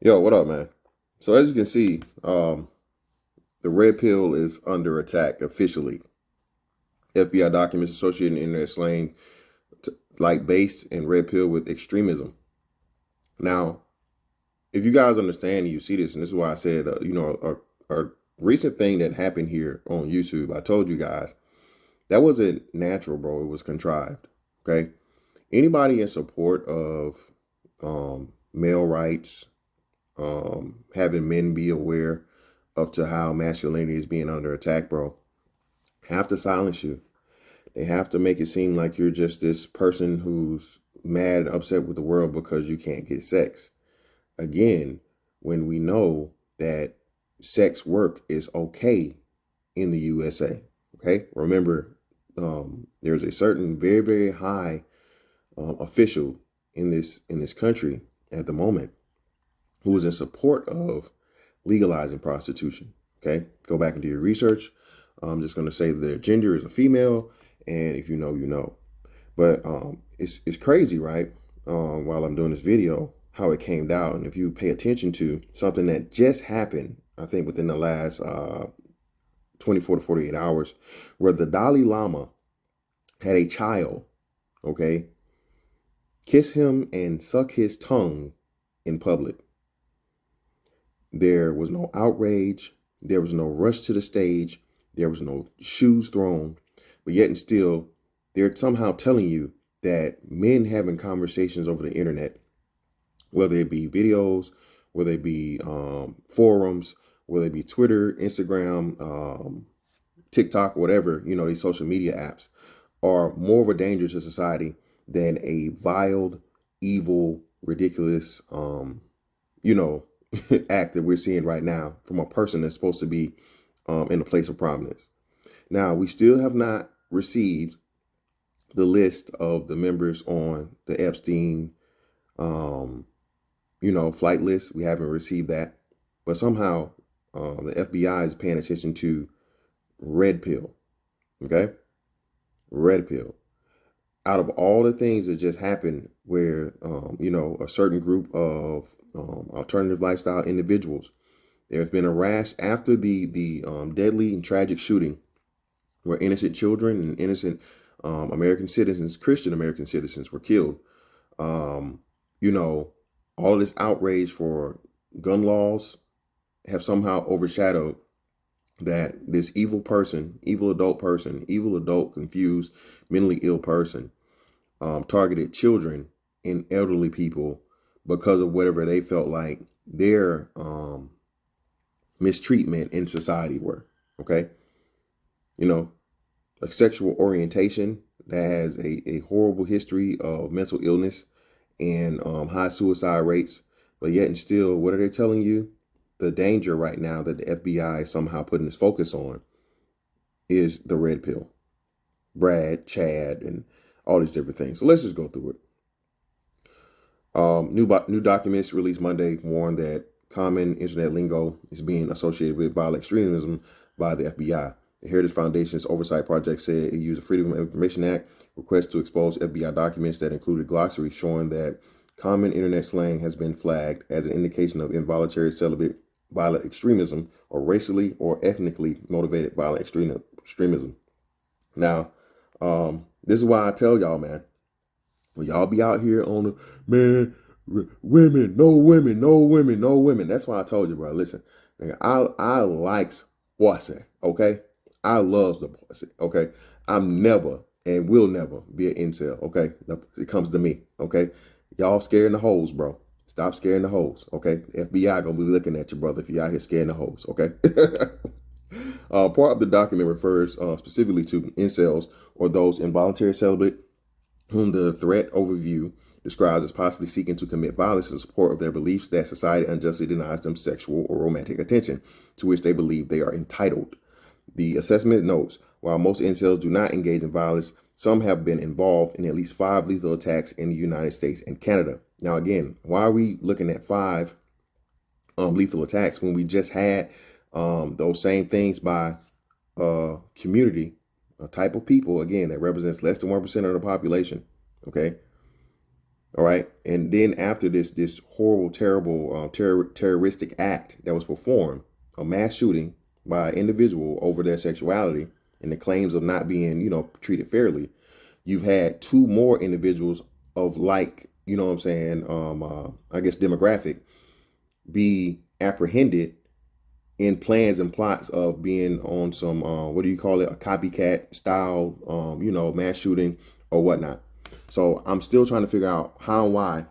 Yo, what up, man? So as you can see, the red pill is under attack officially. FBI documents associating internet slang like based and red pill with extremism. Now, if you guys understand and you see this, and this is why I said, a recent thing that happened here on YouTube, I told you guys that wasn't natural, bro. It was contrived. Okay. Anybody in support of male rights, having men be aware of to how masculinity is being under attack, bro, have to silence you. They have to make it seem like you're just this person who's mad and upset with the world because you can't get sex. Again, when we know that sex work is okay in the USA. Okay, remember, there's a certain very, very high official in this country at the moment who is in support of legalizing prostitution. Okay, go back and do your research. I'm just going to say their gender is a female, and if you know, you know. But it's crazy, right? While I'm doing this video, how it came down, and if you pay attention to something that just happened, I think within the last 24 to 48 hours, where the Dalai Lama had a child, okay, kiss him and suck his tongue in public. There was no outrage. There was no rush to the stage. There was no shoes thrown. But yet and still, they're somehow telling you that men having conversations over the internet, whether it be videos, whether it be forums, whether it be Twitter, Instagram, TikTok, whatever, these social media apps, are more of a danger to society than a vile, evil, ridiculous, act that we're seeing right now from a person that's supposed to be in a place of prominence. Now, we still have not received the list of the members on the Epstein, flight list. We haven't received that. But somehow the FBI is paying attention to red pill. Okay? Red pill. Out of all the things that just happened where, a certain group of alternative lifestyle individuals, there's been a rash after the deadly and tragic shooting where innocent children and innocent American citizens, Christian American citizens, were killed. All of this outrage for gun laws have somehow overshadowed that this evil person, evil adult confused, mentally ill person, targeted children and elderly people because of whatever they felt like their mistreatment in society were. Okay. Like sexual orientation that has a horrible history of mental illness and high suicide rates. But yet and still, what are they telling you? The danger right now that the FBI is somehow putting its focus on is the red pill. Brad, Chad, and all these different things. So let's just go through it. New documents released Monday warn that common internet lingo is being associated with violent extremism by the FBI. The Heritage Foundation's oversight project said it used the Freedom of Information Act request to expose FBI documents that included glossaries showing that common internet slang has been flagged as an indication of involuntary celibate violent extremism or racially or ethnically motivated violent extremism. Now, this is why I tell y'all, man, when y'all be out here on the, women, no women, no women, no women. That's why I told you, bro. Listen, I likes bossing, okay? I loves the bossing, okay? I'm never and will never be an incel, okay? It comes to me, okay? Y'all scaring the hoes, bro. Stop scaring the hoes, okay? FBI gonna be looking at you, brother, if you out here scaring the hoes, okay? Part of the document refers specifically to incels or those involuntary celibate whom the threat overview describes as possibly seeking to commit violence in support of their beliefs that society unjustly denies them sexual or romantic attention to which they believe they are entitled. The assessment notes, while most incels do not engage in violence, some have been involved in at least 5 lethal attacks in the United States and Canada. Now, again, why are we looking at 5 lethal attacks when we just had those same things by community, a type of people, again, that represents less than 1% of the population, okay? All right. And then after this horrible, terrible, terroristic act that was performed, a mass shooting by an individual over their sexuality and the claims of not being, treated fairly, you've had two more individuals of like, what I'm saying, I guess demographic, be apprehended in plans and plots of being on some, what do you call it, a copycat style, mass shooting or whatnot. So I'm still trying to figure out how and why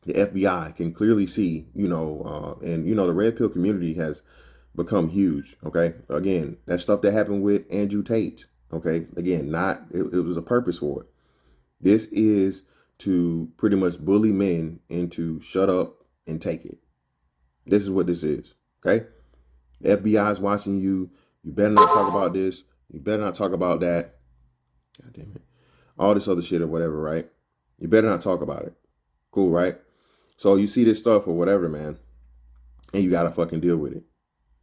the FBI can clearly see, and the red pill community has become huge. Okay, again, that stuff that happened with Andrew Tate. Okay, again, not it was a purpose for it. This is to pretty much bully men into shut up and take it. This is what this is. Okay, the FBI is watching you. You better not talk about this. You better not talk about that. God damn it. All this other shit or whatever, right? You better not talk about it. Cool, right? So you see this stuff or whatever, man, and you gotta fucking deal with it.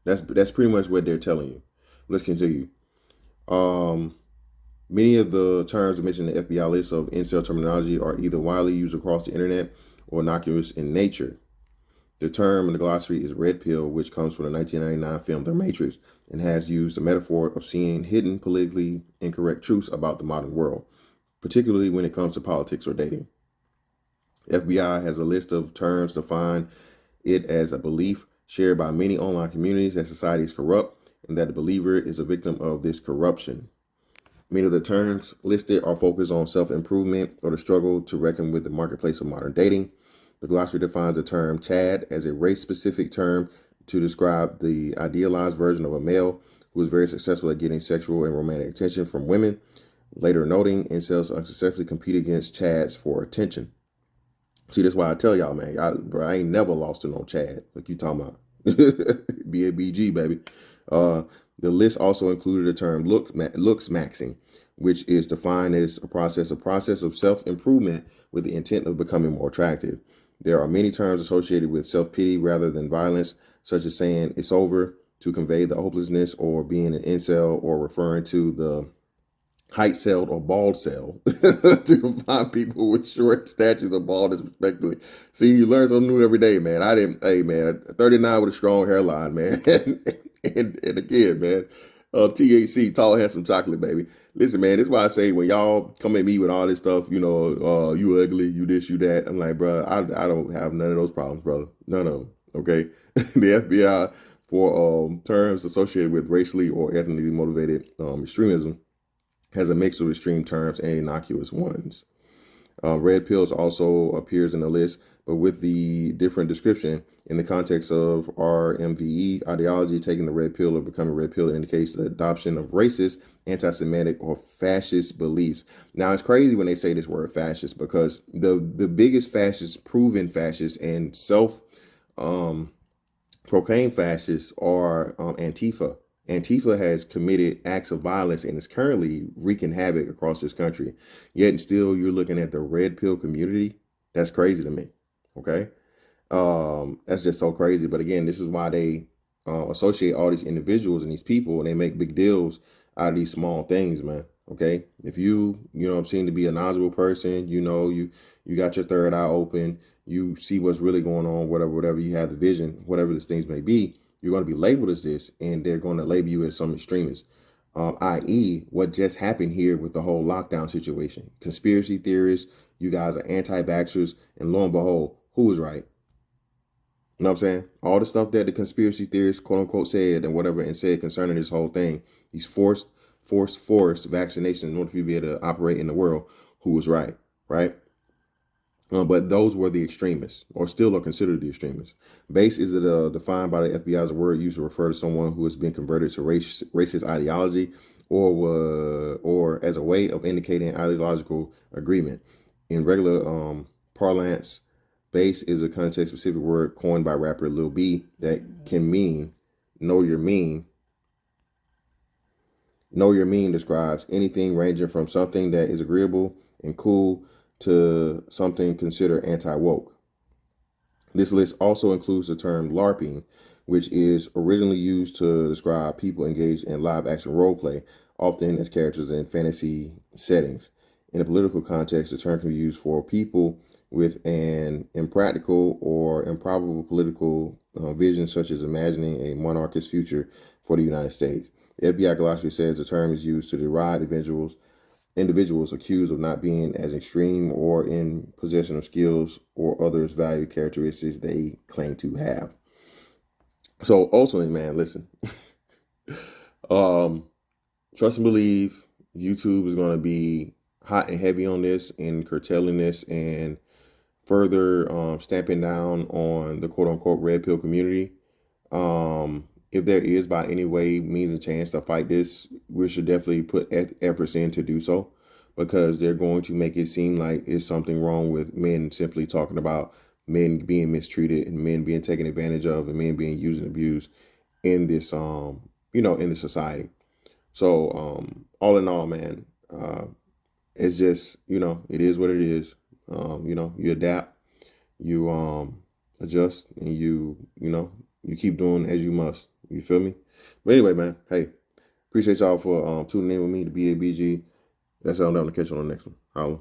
That's pretty much what they're telling you. Let's continue. Many of the terms mentioned in the FBI list of incel terminology are either widely used across the internet or innocuous in nature. The term in the glossary is red pill, which comes from the 1999 film The Matrix and has used the metaphor of seeing hidden politically incorrect truths about the modern world, particularly when it comes to politics or dating. FBI has a list of terms to define it as a belief shared by many online communities that society is corrupt and that the believer is a victim of this corruption. Many of the terms listed are focused on self-improvement or the struggle to reckon with the marketplace of modern dating. The glossary defines the term Chad as a race-specific term to describe the idealized version of a male who is very successful at getting sexual and romantic attention from women, later noting incels unsuccessfully compete against Chads for attention. See, that's why I tell y'all, man, I ain't never lost to no Chad. Like you talking about. BABG, baby. The list also included the term looks maxing, which is defined as a process of self-improvement with the intent of becoming more attractive. There are many terms associated with self-pity rather than violence, such as saying it's over to convey the hopelessness, or being an incel, or referring to the height cell or bald cell to find people with short statures or baldness, respectively. See, you learn something new every day, man. Hey, man, 39 with a strong hairline, man. and again, man, THC, tall, handsome chocolate, baby. Listen, man, this is why I say when y'all come at me with all this stuff, you ugly, you this, you that. I'm like, bro, I don't have none of those problems, brother. None of them, okay? The FBI, for terms associated with racially or ethnically motivated extremism, has a mix of extreme terms and innocuous ones. Red pills also appears in the list, but with the different description. In the context of RMVE ideology, taking the red pill or becoming red pill indicates the adoption of racist, anti-Semitic, or fascist beliefs. Now, it's crazy when they say this word fascist, because the biggest fascists, proven fascists, and proclaimed fascists are Antifa. Antifa has committed acts of violence and is currently wreaking havoc across this country. Yet and still, you're looking at the red pill community. That's crazy to me. Okay, that's just so crazy. But again, this is why they associate all these individuals and these people, and they make big deals out of these small things, man. Okay, if you seem to be a knowledgeable person, you got your third eye open, you see what's really going on, whatever you have the vision, whatever these things may be, you're going to be labeled as this, and they're going to label you as some extremist, i.e. what just happened here with the whole lockdown situation. Conspiracy theorists, you guys are anti-vaxxers, and lo and behold, who was right? You know what I'm saying? All the stuff that the conspiracy theorists, quote unquote, said and whatever, and said concerning this whole thing, these forced vaccination in order for you to be able to operate in the world, who was right? But those were the extremists, or still are considered the extremists. Base is defined by the FBI as a word used to refer to someone who has been converted to racist ideology, or as a way of indicating ideological agreement. In regular parlance, base is a context-specific word coined by rapper Lil B that can mean know your mean. Know your mean describes anything ranging from something that is agreeable and cool to something considered anti-woke. This list also includes the term LARPing, which is originally used to describe people engaged in live-action roleplay, often as characters in fantasy settings. In a political context, the term can be used for people with an impractical or improbable political vision, such as imagining a monarchist future for the United States. The FBI glossary says the term is used to deride individuals accused of not being as extreme or in possession of skills or others valued characteristics they claim to have. So ultimately, man, listen, trust and believe YouTube is going to be hot and heavy on this and curtailing this and further stamping down on the quote unquote red pill community. If there is by any way, means, and chance to fight this, we should definitely put efforts in to do so, because they're going to make it seem like it's something wrong with men simply talking about men being mistreated and men being taken advantage of and men being used and abused in this, in the society. So, all in all, man, it's just, it is what it is. You adapt, you adjust, and you keep doing as you must. You feel me? But anyway, man, hey, appreciate y'all for tuning in with me to BABG. That's all I'm down to catch you on the next one. Holla.